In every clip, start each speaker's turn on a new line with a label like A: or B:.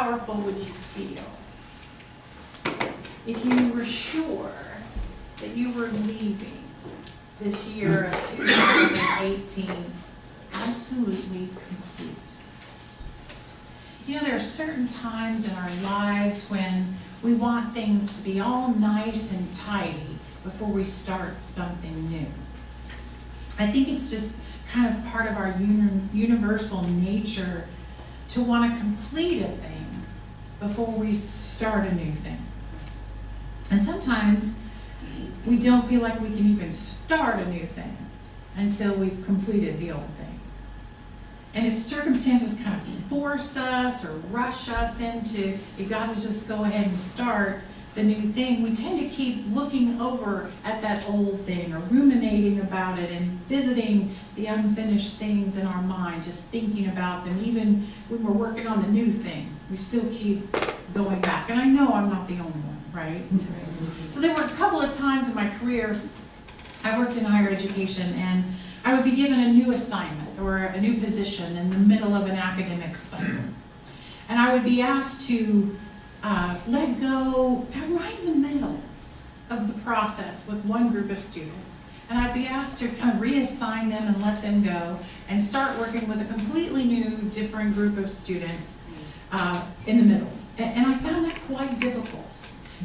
A: powerful would you feel if you were sure that you were leaving this year of 2018 absolutely complete? You know, there are certain times in our lives when we want things to be all nice and tidy before we start something new. I think it's just kind of part of our universal nature to want to complete a thing before we start a new thing. And sometimes we don't feel like we can even start a new thing until we've completed the old thing. And if circumstances kind of force us or rush us into, you got to just go ahead and start the new thing, we tend to keep looking over at that old thing or ruminating about it and visiting the unfinished things in our mind, just thinking about them. Even when we're working on the new thing, we still keep going back. And I know I'm not the only one, right? So there were a couple of times in my career, I worked in higher education, and I would be given a new assignment or a new position in the middle of an academic cycle. And I would be asked to let go right in the middle of the process with one group of students. And I'd be asked to kind of reassign them and let them go and start working with a completely new, different group of students in the middle. And I found that quite difficult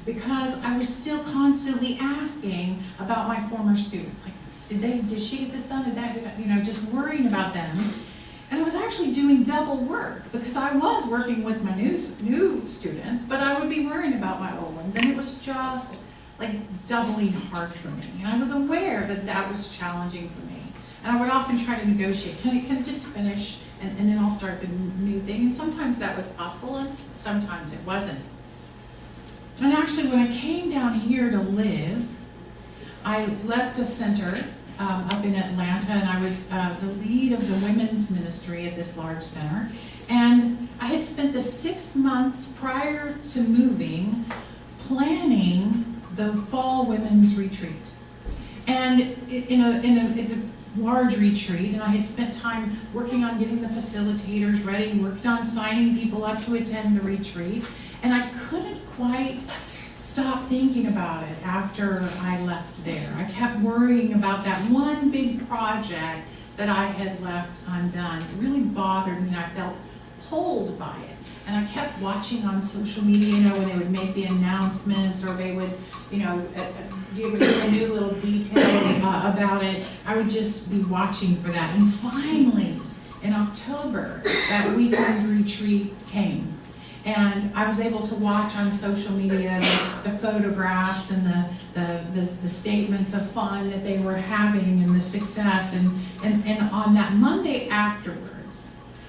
A: because I was still constantly asking about my former students. Like, did she get this done? Just worrying about them. And I was actually doing double work because I was working with my new students, but I would be worrying about my old ones, and it was just like doubling hard for me. And I was aware that that was challenging for me. And I would often try to negotiate. Can I just finish, and then I'll start the new thing? And sometimes that was possible, and sometimes it wasn't. And actually, when I came down here to live, I left a center up in Atlanta, and I was the lead of the women's ministry at this large center. And I had spent the 6 months prior to moving planning the fall women's retreat. And it's a large retreat, and I had spent time working on getting the facilitators ready, working on signing people up to attend the retreat, and I couldn't quite stop thinking about it after I left there. I kept worrying about that one big project that I had left undone. It really bothered me, and I felt pulled by it. And I kept watching on social media, when they would make the announcements, or they would, give a new little detail about it. I would just be watching for that. And finally, in October, that weekend retreat came. And I was able to watch on social media the photographs and the statements of fun that they were having and the success. And on that Monday afterwards,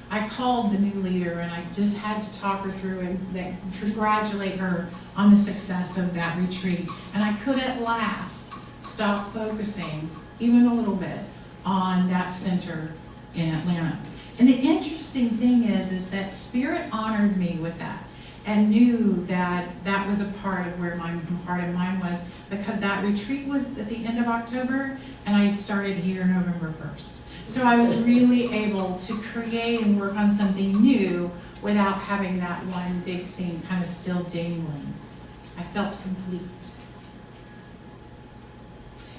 A: I called the new leader, and I just had to talk her through and congratulate her on the success of that retreat. And I could at last stop focusing, even a little bit, on that center in Atlanta. And the interesting thing is that Spirit honored me with that and knew that that was a part of where my heart and mind was, because that retreat was at the end of October, and I started here November 1st. So I was really able to create and work on something new without having that one big thing kind of still dangling. I felt complete.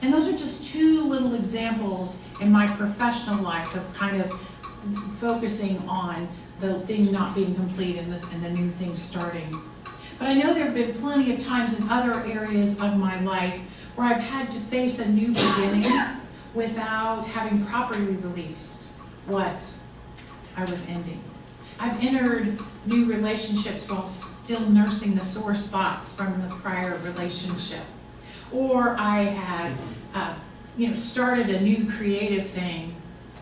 A: And those are just two little examples in my professional life of kind of focusing on the thing not being complete and the new thing starting. But I know there have been plenty of times in other areas of my life where I've had to face a new beginning without having properly released what I was ending. I've entered new relationships while still nursing the sore spots from the prior relationship. Or I had started a new creative thing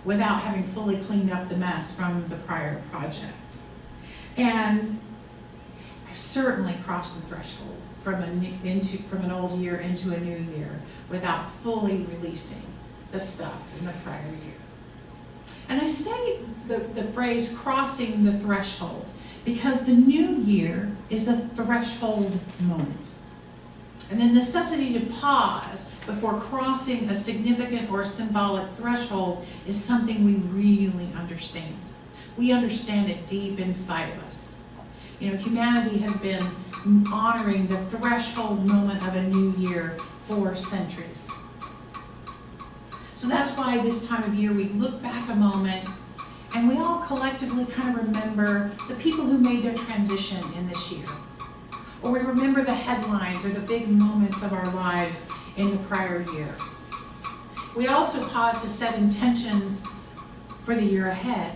A: without having fully cleaned up the mess from the prior project. And I've certainly crossed the threshold from an old year into a new year without fully releasing the stuff in the prior year. And I say the phrase crossing the threshold because the new year is a threshold moment. And the necessity to pause before crossing a significant or symbolic threshold is something we really understand. We understand it deep inside of us. You know, humanity has been honoring the threshold moment of a new year for centuries. So that's why this time of year we look back a moment and we all collectively kind of remember the people who made their transition in this year. Or we remember the headlines or the big moments of our lives in the prior year. We also pause to set intentions for the year ahead.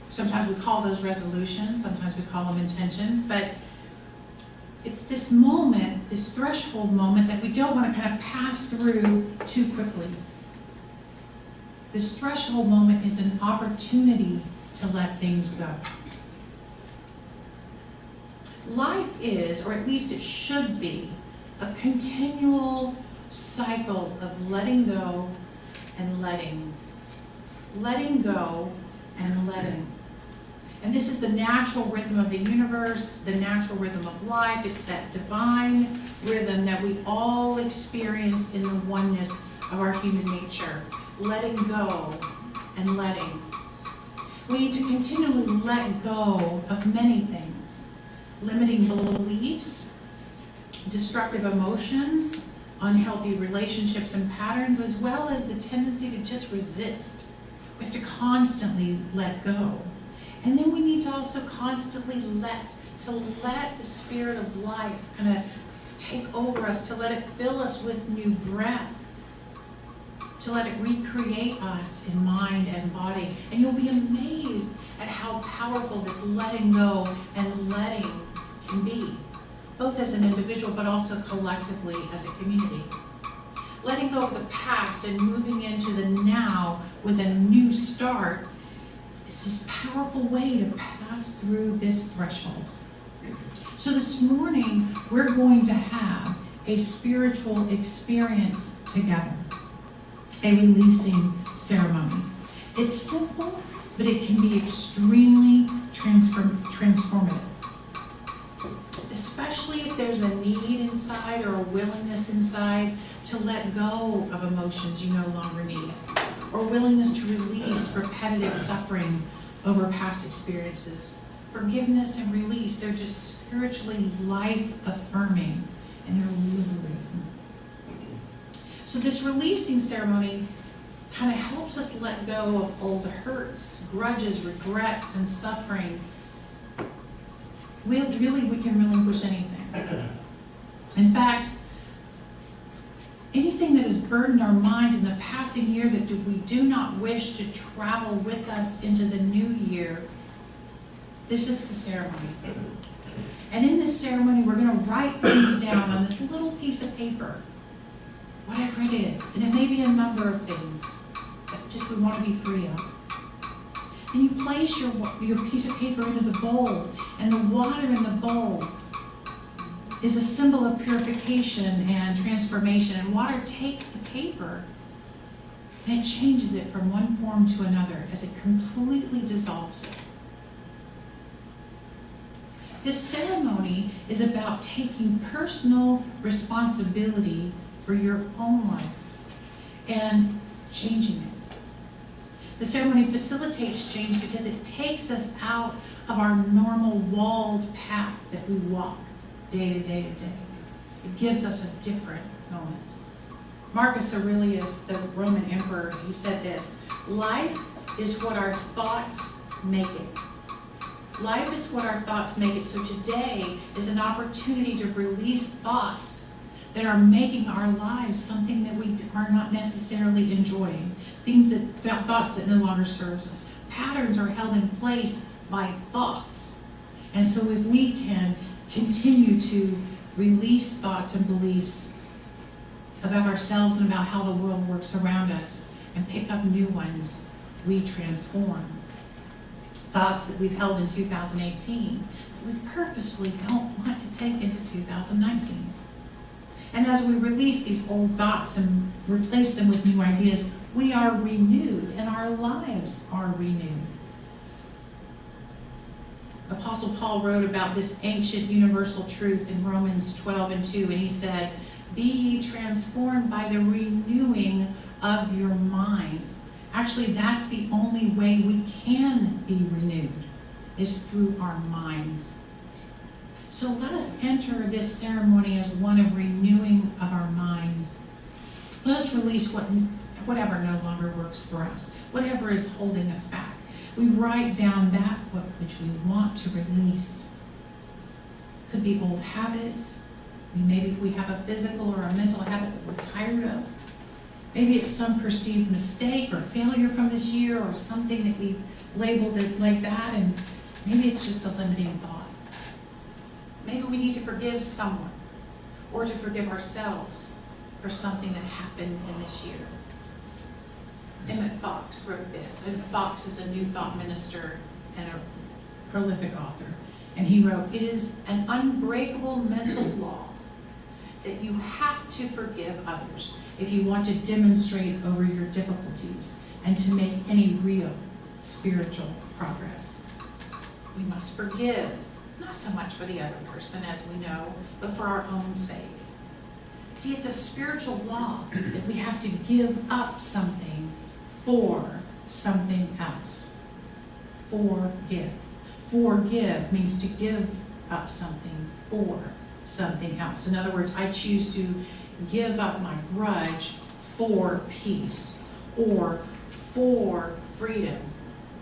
A: Sometimes we call those resolutions, sometimes we call them intentions, but it's this moment, this threshold moment that we don't want to kind of pass through too quickly. This threshold moment is an opportunity to let things go. Life is, or at least it should be, a continual cycle of letting go and letting. Letting go and letting. And this is the natural rhythm of the universe, the natural rhythm of life. It's that divine rhythm that we all experience in the oneness of our human nature. Letting go and letting. We need to continually let go of many things. Limiting beliefs, destructive emotions, unhealthy relationships and patterns, as well as the tendency to just resist. We have to constantly let go. And then we need to also constantly let the spirit of life kind of take over us, to let it fill us with new breath, to let it recreate us in mind and body. And you'll be amazed at how powerful this letting go and letting can be, both as an individual but also collectively as a community. Letting go of the past and moving into the now with a new start is this powerful way to pass through this threshold. So this morning, we're going to have a spiritual experience together, a releasing ceremony. It's simple, but it can be extremely transformative. Especially if there's a need inside or a willingness inside to let go of emotions you no longer need, or willingness to release repetitive suffering over past experiences. Forgiveness and release, they're just spiritually life-affirming and they're liberating. So this releasing ceremony kind of helps us let go of old hurts, grudges, regrets, and suffering. We can relinquish anything. In fact, anything that has burdened our minds in the passing year that we do not wish to travel with us into the new year, this is the ceremony. And in this ceremony, we're going to write things down on this little piece of paper, whatever it is. And it may be a number of things that just we want to be free of. And you place your piece of paper into the bowl, and the water in the bowl is a symbol of purification and transformation. And water takes the paper and it changes it from one form to another as it completely dissolves it. This ceremony is about taking personal responsibility for your own life and changing it. The ceremony facilitates change because it takes us out of our normal walled path that we walk day to day to day. It gives us a different moment. Marcus Aurelius, the Roman emperor, he said this: life is what our thoughts make it. Life is what our thoughts make it. So today is an opportunity to release thoughts that are making our lives something that we are not necessarily enjoying. Thoughts that no longer serves us. Patterns are held in place by thoughts. And so if we can continue to release thoughts and beliefs about ourselves and about how the world works around us and pick up new ones, we transform. Thoughts that we've held in 2018 that we purposefully don't want to take into 2019. And as we release these old thoughts and replace them with new ideas, we are renewed and our lives are renewed. Apostle Paul wrote about this ancient universal truth in Romans 12:2, and he said, "Be ye transformed by the renewing of your mind." Actually, that's the only way we can be renewed. is through our minds. So let us enter this ceremony as one of renewing of our minds. Let us release whatever no longer works for us, whatever is holding us back. We write down that which we want to release. Could be old habits. Maybe we have a physical or a mental habit that we're tired of. Maybe it's some perceived mistake or failure from this year, or something that we've labeled it like that, and maybe it's just a limiting thought. Maybe we need to forgive someone or to forgive ourselves for something that happened in this year. Emmett Fox wrote this. Emmett Fox is a New Thought minister and a prolific author. And he wrote, "It is an unbreakable mental law that you have to forgive others if you want to demonstrate over your difficulties and to make any real spiritual progress. We must forgive, not so much for the other person, as we know, but for our own sake." See, it's a spiritual law that we have to give up something for something else. Forgive. Forgive means to give up something for something else. In other words, I choose to give up my grudge for peace, or for freedom,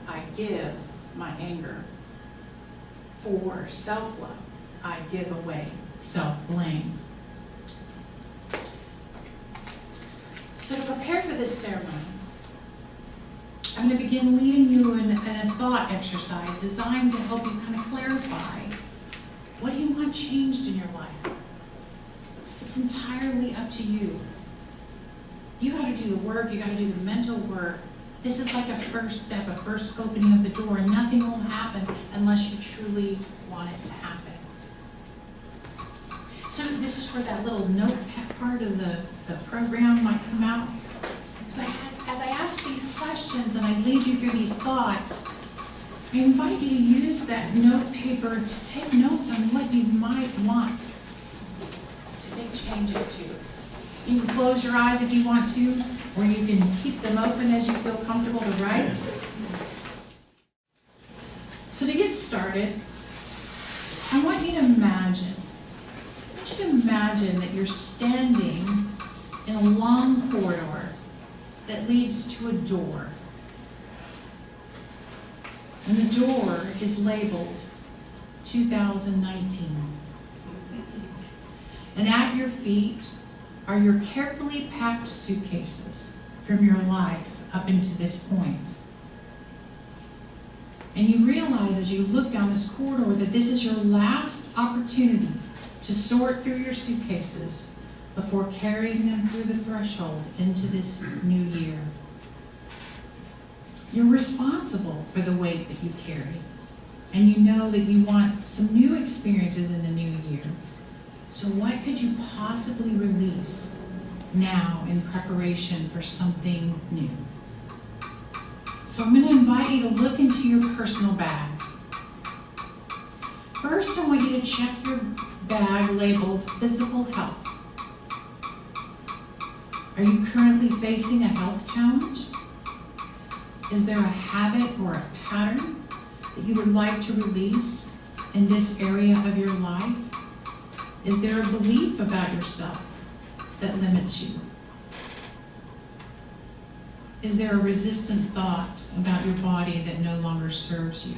A: I give my anger. For self-love, I give away self-blame. So to prepare for this ceremony, I'm going to begin leading you in a thought exercise designed to help you kind of clarify, what do you want changed in your life? It's entirely up to you. You got to do the work, you got to do the mental work. This is like a first step, a first opening of the door, and nothing will happen unless you truly want it to happen. So this is where that little notepad part of the program might come out. Because as I ask these questions and I lead you through these thoughts, I invite you to use that note paper to take notes on what you might want to make changes to. You can close your eyes if you want to, or you can keep them open as you feel comfortable to write. So to get started, I want you to imagine that you're standing in a long corridor that leads to a door. And the door is labeled 2019. And at your feet are your carefully packed suitcases from your life up into this point. And you realize as you look down this corridor that this is your last opportunity to sort through your suitcases before carrying them through the threshold into this new year. You're responsible for the weight that you carry, and you know that you want some new experiences in the new year. So what could you possibly release now in preparation for something new? So I'm going to invite you to look into your personal bags. First, I want you to check your bag labeled physical health. Are you currently facing a health challenge? Is there a habit or a pattern that you would like to release in this area of your life? Is there a belief about yourself that limits you? Is there a resistant thought about your body that no longer serves you?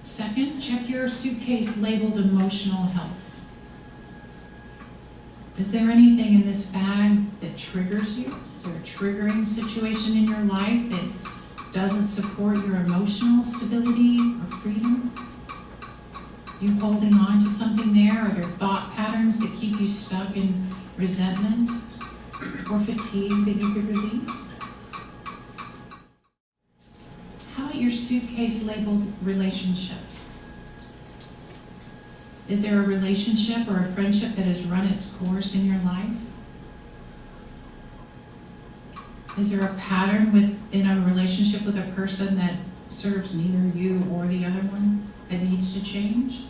A: Second, check your suitcase labeled emotional health. Is there anything in this bag that triggers you? Is there a triggering situation in your life that doesn't support your emotional stability or freedom? You holding on to something there? Are there thought patterns that keep you stuck in resentment or fatigue that you could release? How about your suitcase labeled relationships? Is there a relationship or a friendship that has run its course in your life? Is there a pattern within a relationship with a person that serves neither you or the other one that needs to change?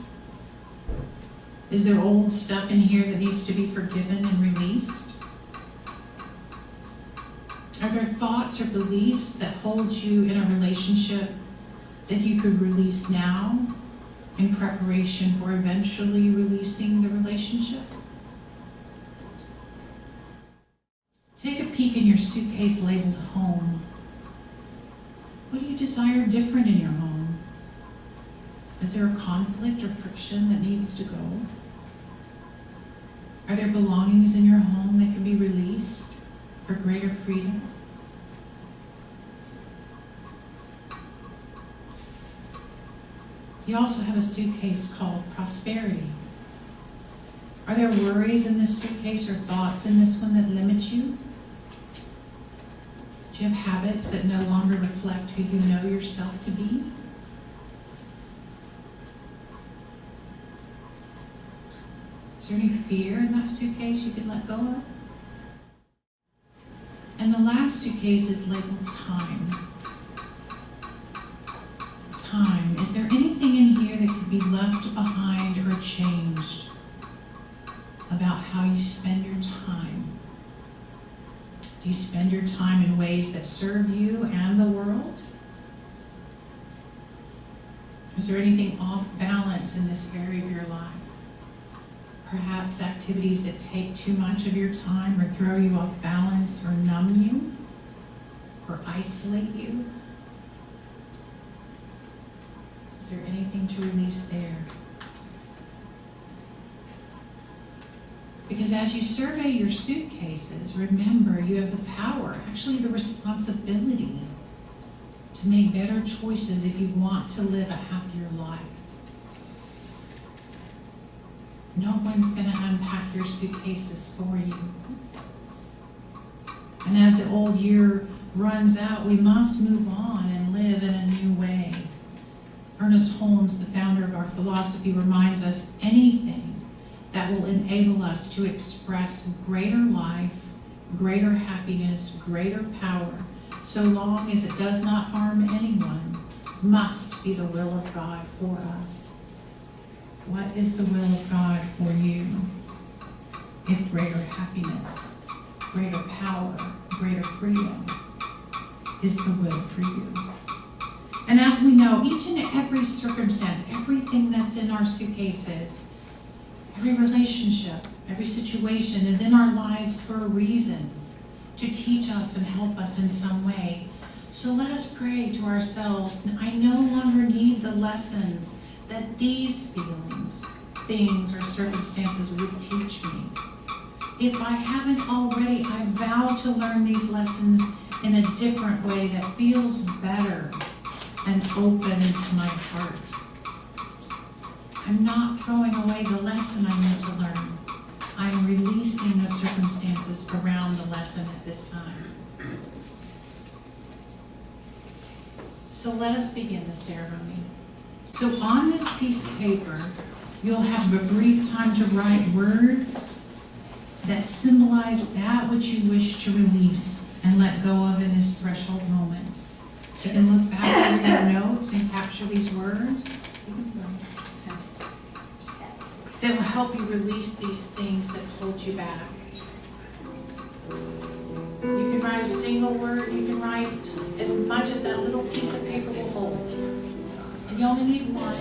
A: Is there old stuff in here that needs to be forgiven and released? Are there thoughts or beliefs that hold you in a relationship that you could release now in preparation for eventually releasing the relationship? Take a peek in your suitcase labeled home. What do you desire different in your home? Is there a conflict or friction that needs to go? Are there belongings in your home that can be released for greater freedom? You also have a suitcase called prosperity. Are there worries in this suitcase or thoughts in this one that limit you? Do you have habits that no longer reflect who you know yourself to be? Is there any fear in that suitcase you can let go of? And the last suitcase is labeled time. Time. Is there anything in here that could be left behind or changed about how you spend your time? Do you spend your time in ways that serve you and the world? Is there anything off balance in this area of your life? Perhaps activities that take too much of your time or throw you off balance or numb you or isolate you? Is there anything to release there? Because as you survey your suitcases, remember you have the power, actually the responsibility, to make better choices if you want to live a happier life. No one's going to unpack your suitcases for you. And as the old year runs out, we must move on and live in a new way. Ernest Holmes, the founder of our philosophy, reminds us anything that will enable us to express greater life, greater happiness, greater power, so long as it does not harm anyone, must be the will of God for us. What is the will of God for you? If greater happiness, greater power, greater freedom is the will for you. And as we know, each and every circumstance, everything that's in our suitcases, every relationship, every situation is in our lives for a reason, to teach us and help us in some way. So let us pray to ourselves, I no longer need the lessons that these feelings, things, or circumstances would teach me. If I haven't already, I vow to learn these lessons in a different way that feels better and opens my heart. I'm not throwing away the lesson I need to learn. I'm releasing the circumstances around the lesson at this time. So let us begin the ceremony. So on this piece of paper, you'll have a brief time to write words that symbolize that which you wish to release and let go of in this threshold moment. So you can look back over your notes and capture these words that will help you release these things that hold you back. You can write a single word, you can write as much as that little piece of paper will hold. And you only need one.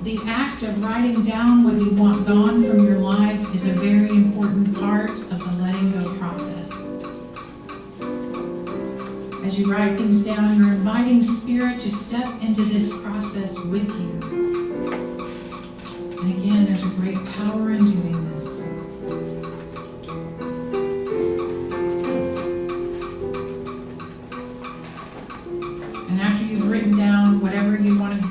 A: The act of writing down what you want gone from your life is a very important part of the letting go process. As you write things down, you're inviting Spirit to step into this process with you. And again, there's a great power in doing this. And after you've written down whatever you want to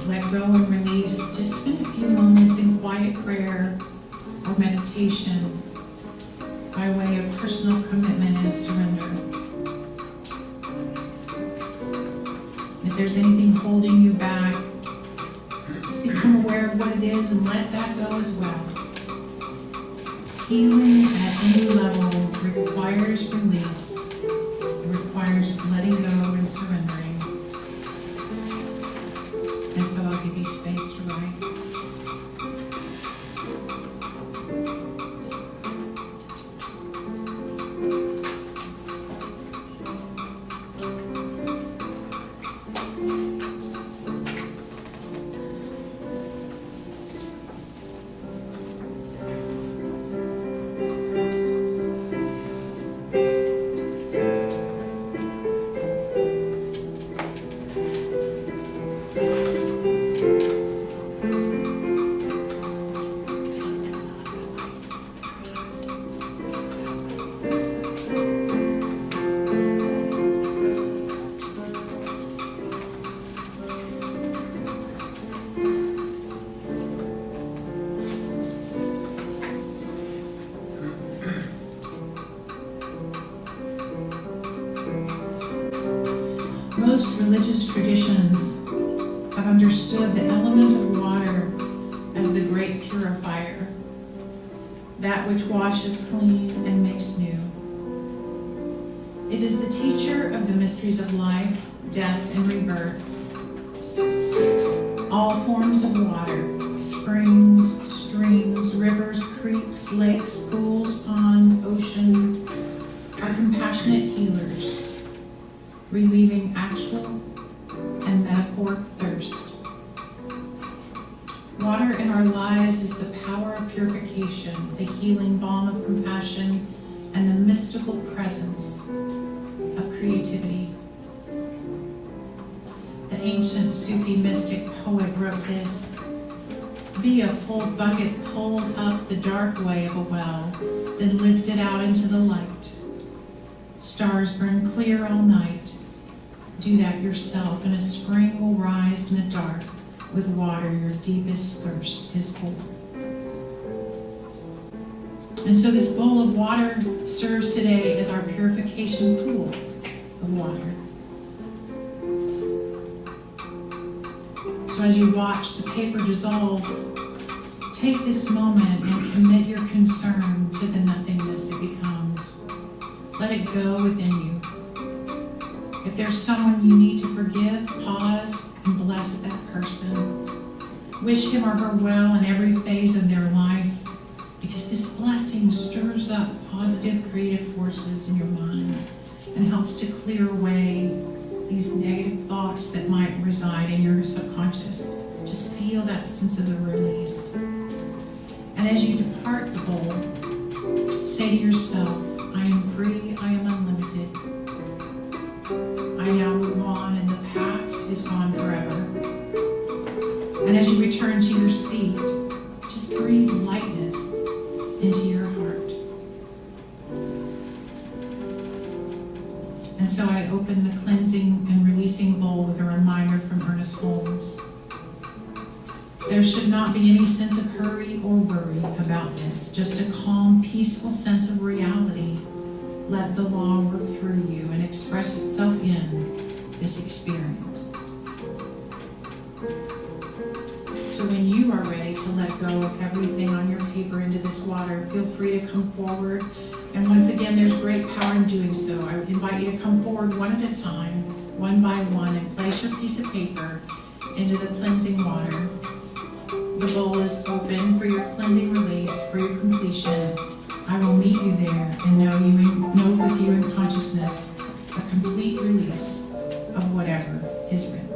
A: let go and release, just spend a few moments in quiet prayer or meditation by way of personal commitment and surrender. If there's anything holding you back, just become aware of what it is and let that go as well. Healing at any level requires release. It requires letting go and surrendering. And so I'll give you space to write. most religious traditions have understood the element of water as the great purifier, that which washes clean and makes new. It is the teacher of the mysteries of life, death, and rebirth. All forms of water, springs, streams, rivers, creeks, lakes, pools, ponds, oceans, are compassionate healers, relieving actual and metaphoric thirst. Water in our lives is the power of purification, the healing balm of compassion, and the mystical presence of creativity. The ancient Sufi mystic poet wrote this: "Be a full bucket pulled up the dark way of a well, then lifted out into the light. Stars burn clear all night. Do that yourself, and a spring will rise in the dark with water your deepest thirst is for." And so this bowl of water serves today as our purification pool of water. So as you watch the paper dissolve, take this moment and commit your concern to the nothingness it becomes. Let it go within you. If there's someone you need to forgive, pause and bless that person. Wish him or her well in every phase of their life, because this blessing stirs up positive creative forces in your mind and helps to clear away these negative thoughts that might reside in your subconscious. Just feel that sense of the release. And as you depart the bowl, say to yourself, I am free, I am unlimited. I now move on, and the past is gone forever. And as you return to your seat, just breathe lightness into your heart. And so I open the cleansing and releasing bowl with a reminder from Ernest Holmes. There should not be any sense of hurry or worry about this, just a calm, peaceful sense of reality. Let the law work through you and express itself in this experience. So when you are ready to let go of everything on your paper into this water, feel free to come forward. And once again, there's great power in doing so. I invite you to come forward one at a time, one by one, and place your piece of paper into the cleansing water. The bowl is open for your cleansing release, for your completion. I will meet you there and know with you in consciousness a complete release of whatever is written.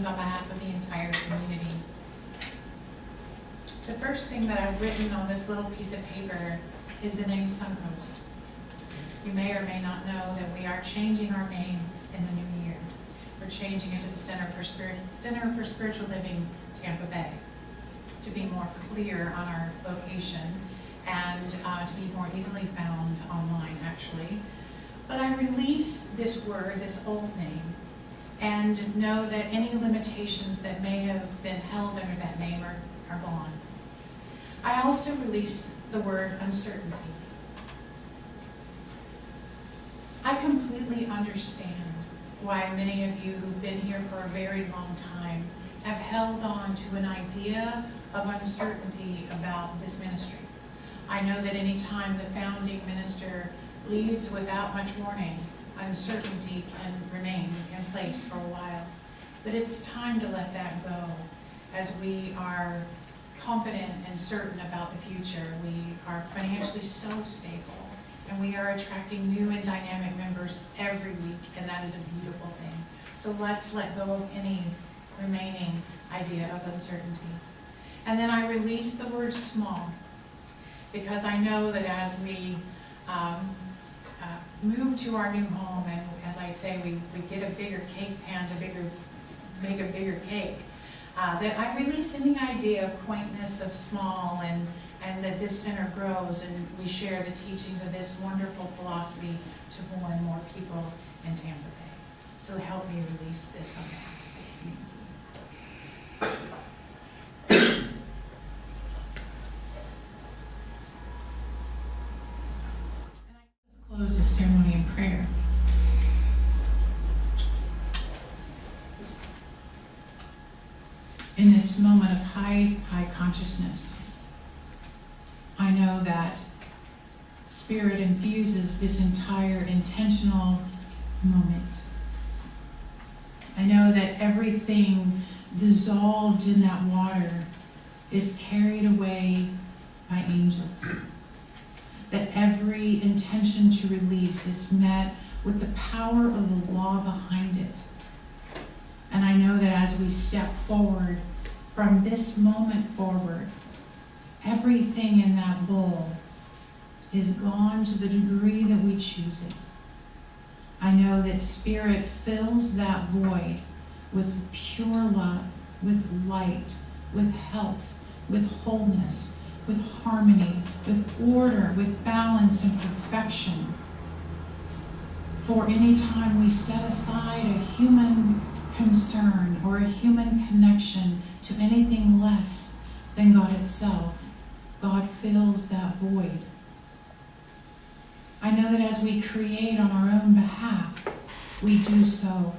A: On behalf of the entire community. The first thing that I've written on this little piece of paper is the name Suncoast. You may or may not know that we are changing our name in the new year. We're changing it to the Center for Spiritual Living, Tampa Bay, to be more clear on our location and to be more easily found online, actually. But I release this word, this old name, and know that any limitations that may have been held under that name are gone. I also release the word uncertainty. I completely understand why many of you who've been here for a very long time have held on to an idea of uncertainty about this ministry. I know that any time the founding minister leaves without much warning, uncertainty can remain in place for a while. But it's time to let that go as we are confident and certain about the future. We are financially so stable, and we are attracting new and dynamic members every week, and that is a beautiful thing. So let's let go of any remaining idea of uncertainty. And then I release the word small, because I know that as we move to our new home, and as I say, we get a bigger cake pan to make a bigger cake, that I release any idea of quaintness, of small, and and that this center grows and we share the teachings of this wonderful philosophy to more and more people in Tampa Bay. So help me release this on behalf of the community. And I close this ceremony in prayer. In this moment of high consciousness, I know that Spirit infuses this entire intentional moment. I know that everything dissolved in that water is carried away by angels. That every intention to release is met with the power of the law behind it. And I know that as we step forward, from this moment forward, everything in that bowl is gone to the degree that we choose it. I know that Spirit fills that void with pure love, with light, with health, with wholeness, with harmony, with order, with balance and perfection. For any time we set aside a human concern or a human connection to anything less than God itself, God fills that void. I know that as we create on our own behalf, we do so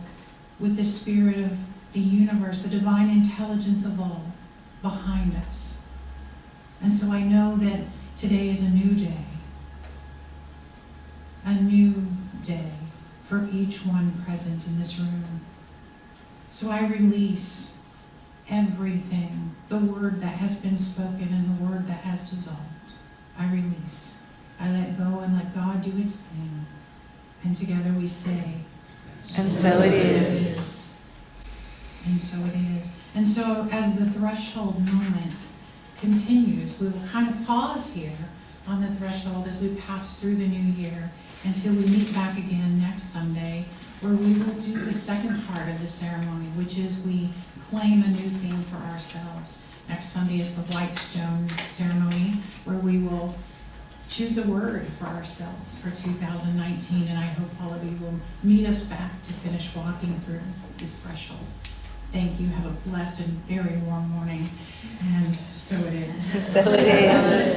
A: with the Spirit of the universe, the divine intelligence of all behind us. And so I know that today is a new day for each one present in this room. So I release everything, the word that has been spoken and the word that has dissolved. I release. I let go and let God do its thing. And together we say,
B: and so it is.
A: And so it is. And so as the threshold moment continues, we will kind of pause here on the threshold as we pass through the new year until we meet back again next Sunday, where we will do the second part of the ceremony, which is we claim a new theme for ourselves. Next Sunday is the White Stone ceremony, where we will choose a word for ourselves for 2019, and I hope all of you will meet us back to finish walking through this threshold. Thank you. Have a blessed and very warm morning, and so it is.
B: So it is.